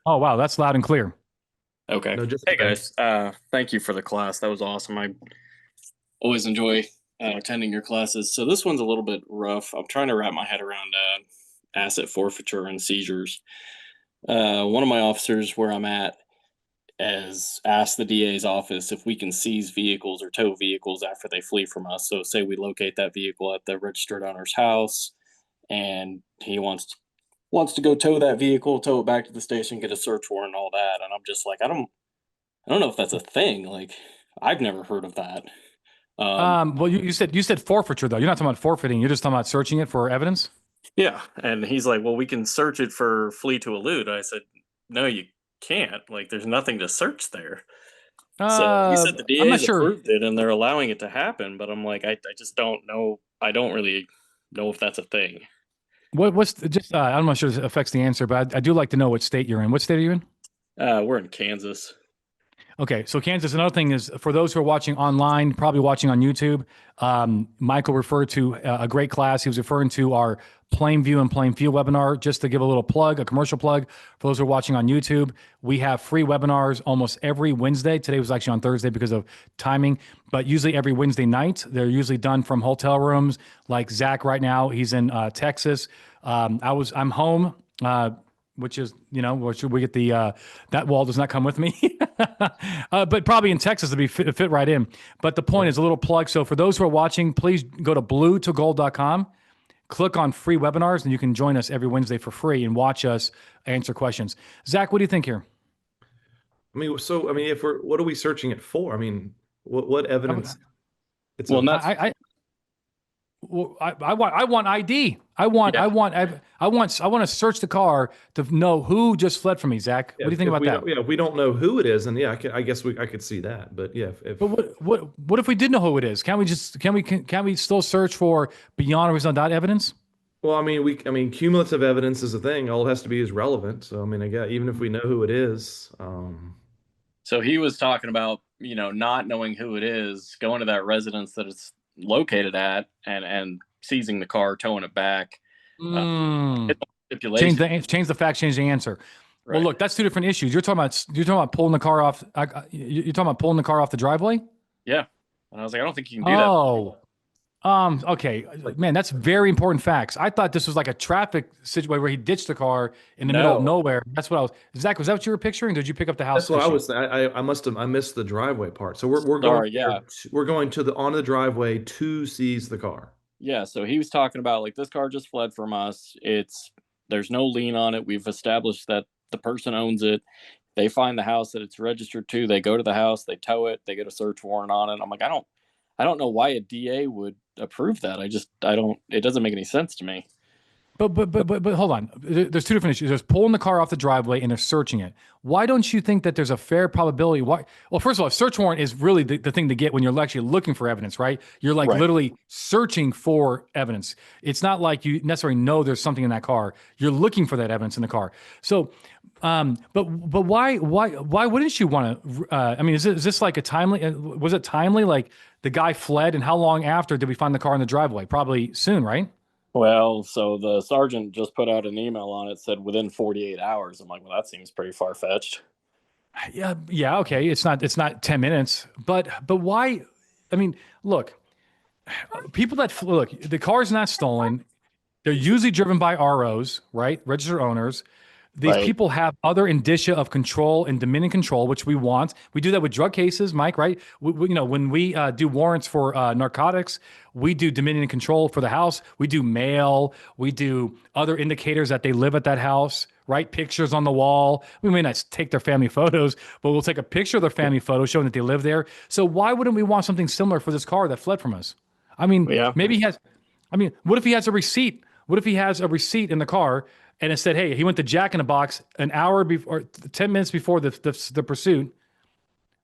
Oh, wow. That's loud and clear. Okay. No, just Hey okay. guys, thank you for the class. That was awesome. I always enjoy attending your classes. So this one's a little bit rough. I'm trying to wrap my head around asset forfeiture and seizures. One of my officers where I'm at has asked the DA's office if we can seize vehicles or tow vehicles after they flee from us. So say we locate that vehicle at the registered owner's house, and he wants to go tow that vehicle, tow it back to the station, get a search warrant, and all that. And I'm just like, I don't know if that's a thing. Like, I've never heard of that. Um, Well, you said forfeiture though. You're not talking about forfeiting. You're just talking about searching it for evidence. yeah, and he's like, "Well, we can search it for flee to elude." I said, "No, you can't. Like, there's nothing to search there." So he said the I'm not DA's sure. approved it and they're allowing it to happen, but I'm like, I just don't know. I don't really know if that's a thing. I'm not sure this affects the answer, but I do like to know what state you're in. What state are you in? We're in Kansas. Okay, so Kansas. Another thing is for those who are watching online, probably watching on YouTube. Michael referred to a great class. He was referring to our Plain View and Plain Field webinar. Just to give a little plug, a commercial plug for those who are watching on YouTube. We have free webinars almost every Wednesday. Today was actually on Thursday because of timing, but usually every Wednesday night. They're usually done from hotel rooms. Like Zach right now, he's in Texas. I'm home. Which is, which we get that wall does not come with me, but probably in Texas to be fit right in. But the point is a little plug. So for those who are watching, please go to bluetogold.com, click on free webinars, and you can join us every Wednesday for free and watch us answer questions. Zach, what do you think here? If what are we searching it for? I mean, what I, evidence? It's Well, a and that's I want ID. yeah. I want to search the car to know who just fled from me. Zach, what do you think if about we that? don't, yeah, if we don't know who it is, and yeah, I guess I could see that. But yeah, But what if we did know who it is? Can we still search for beyond a reasonable doubt evidence? well, cumulative evidence is a thing. All it has to be is relevant. So, I mean, I guess even if we know who it is, So he was talking about, not knowing who it is, going to that residence that it's located at, and seizing the car, towing it back. Uh, Mm. it's a stipulation, Change the facts, change the answer. Well, right? look, that's two different issues. You're talking about pulling the car off. You're talking about pulling the car off the driveway. Yeah. And I was like, I don't think you can do that. Oh, okay, like man, that's very important facts. I thought this was like a traffic situation where he ditched the car in the middle of No. nowhere. That's what I was. Zach, was that what you were picturing? Did you pick up the that's house what I issue? was. I missed the driveway part. So we're going Sorry, there. yeah. We're going to the onto the driveway to seize the car. Yeah, so he was talking about like this car just fled from us. There's no lien on it. We've established that the person owns it. They find the house that it's registered to. They go to the house, they tow it, they get a search warrant on it. I'm like, I don't know why a DA would approve that. I don't it doesn't make any sense to me. But hold on. There's two different issues. There's pulling the car off the driveway and they're searching it. Why don't you think that there's a fair probability? Why? Well, first of all, a search warrant is really the thing to get when you're actually looking for evidence, right? You're like Right. literally searching for evidence. It's not like you necessarily know there's something in that car. You're looking for that evidence in the car. So, but why wouldn't you want to? I mean, is this like a timely? Was it timely? Like the guy fled, and how long after did we find the car in the driveway? Probably soon, right? Well, so the sergeant just put out an email on it, said within 48 hours. I'm like, well, that seems pretty far fetched. Yeah, okay. It's not 10 minutes, but why? I mean, look, look, the car is not stolen. They're usually driven by ROs, right? Registered owners. These Right. people have other indicia of control and dominion control, which we want. We do that with drug cases, Mike, right? When we do warrants for narcotics, we do dominion and control for the house. We do mail. We do other indicators that they live at that house, right? Pictures on the wall. We may not take their family photos, but we'll take a picture of their family photo showing that they live there. So why wouldn't we want something similar for this car that fled from us? I mean, Yeah. maybe he has. I mean, what if he has a receipt? What if he has a receipt in the car and it said, "Hey, he went to Jack in the Box an hour before, 10 minutes before the pursuit."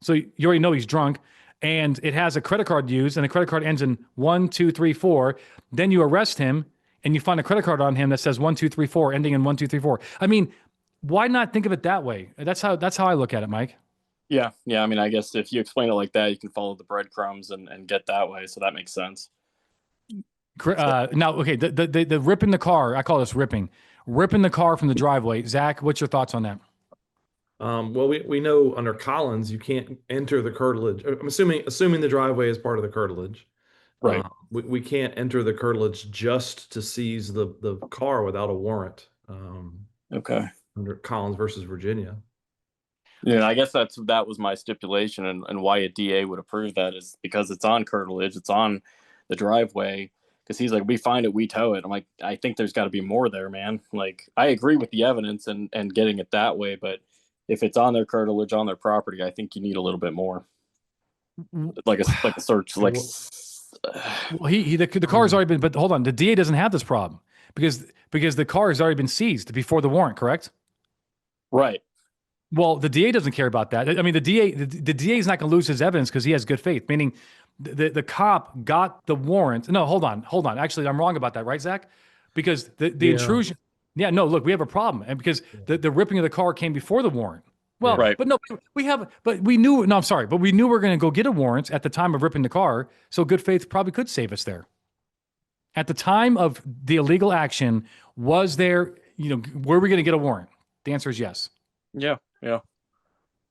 So you already know he's drunk, and it has a credit card used, and the credit card ends in 1 2 3 4. Then you arrest him, and you find a credit card on him that says 1 2 3 4, ending in 1 2 3 4. I mean, why not think of it that way? That's how I look at it, Mike. Yeah. Yeah. I mean, I guess if you explain it like that, you can follow the breadcrumbs and get that way. So that makes sense. So, Now, okay, the ripping the car. I call this ripping the car from the driveway. Zach, what's your thoughts on that? Well, we know under Collins you can't enter the curtilage. I'm assuming the driveway is part of the curtilage. Right. We can't enter the curtilage just to seize the car without a warrant. Okay. Under Collins versus Virginia. Yeah, I guess that was my stipulation, and why a DA would approve that is because it's on curtilage, it's on the driveway. Because he's like, we find it, we tow it. I'm like, I think there's got to be more there, man. Like, I agree with the evidence and getting it that way, but if it's on their curtilage, on their property, I think you need a little bit more, like a search, like. Well, the car's already been, but hold on, the DA doesn't have this problem because the car has already been seized before the warrant, correct? Right. Well, the DA doesn't care about that. I mean, the DA is not going to lose his evidence because he has good faith, meaning the cop got the warrant. No, hold on. Actually, I'm wrong about that, right, Zach? Because the intrusion. Yeah, no, look, we have a problem, and because the ripping of the car came before the warrant. Well, right. But no, we knew. No, I'm sorry, but we knew we were going to go get a warrant at the time of ripping the car, so good faith probably could save us there. At the time of the illegal action, was there? Were we going to get a warrant? The answer is yes. Yeah.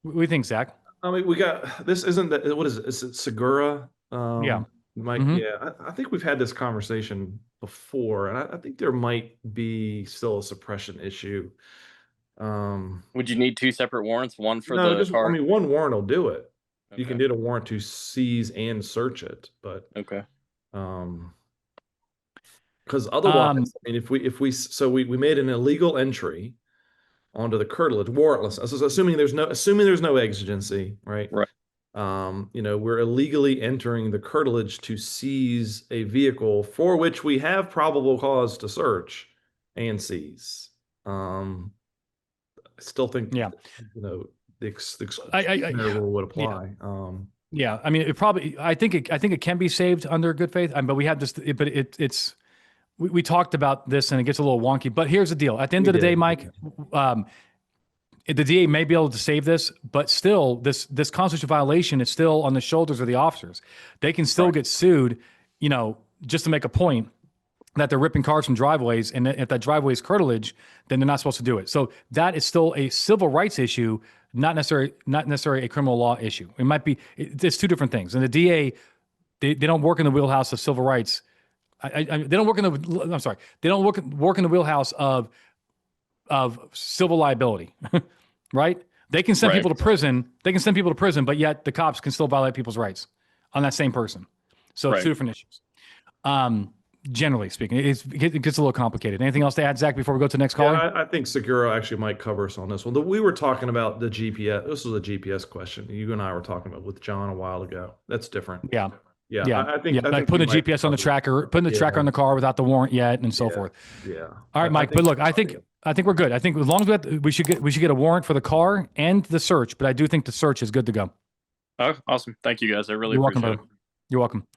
What do you think, Zach? I mean, we got this. Isn't that what is it? Is it Segura? Yeah. Mike. Mhm. Yeah, I think we've had this conversation before, and I think there might be still a suppression issue. Would you need two separate warrants? One for No, the just car? I mean, one warrant will do it. You can Okay. get a warrant to seize and search it, but Okay. because otherwise, I mean, if we made an illegal entry onto the curtilage, warrantless. So assuming there's no exigency, right? Right. We're illegally entering the curtilage to seize a vehicle for which we have probable cause to search and seize. I still think, Yeah. the exclusionary rule would apply. Yeah, I mean, it probably. I think it can be saved under good faith. But we have this. But it's. We talked about this, and it gets a little wonky. But here's the deal: at the end of the day, Mike, the DA may be able to save this, but still, this constitutional violation is still on the shoulders of the officers. They can still get sued, just to make a point that they're ripping cars from driveways, and if that driveway is curtilage, then they're not supposed to do it. So that is still a civil rights issue, not necessarily a criminal law issue. It might be. It's two different things. And the DA, they don't work in the wheelhouse of civil rights. They don't work in the. I'm sorry. They don't work in the wheelhouse of civil liability, right? They can send people to prison. But yet the cops can still violate people's rights on that same person. So it's two different issues. Generally speaking, it gets a little complicated. Anything else to add, Zach, before we go to the next caller? Yeah, I think Segura actually might cover us on this one. We were talking about the GPS. This was a GPS question you and I were talking about with John a while ago. That's different. Yeah. I think like putting the GPS on the tracker, putting the tracker on the car without the warrant yet, and so forth. Yeah. All right, Mike. But look, I think we're good. I think as long as we should get a warrant for the car and the search. But I do think the search is good to go. Oh, awesome! Thank you guys. I really You're appreciate welcome, it. You're welcome.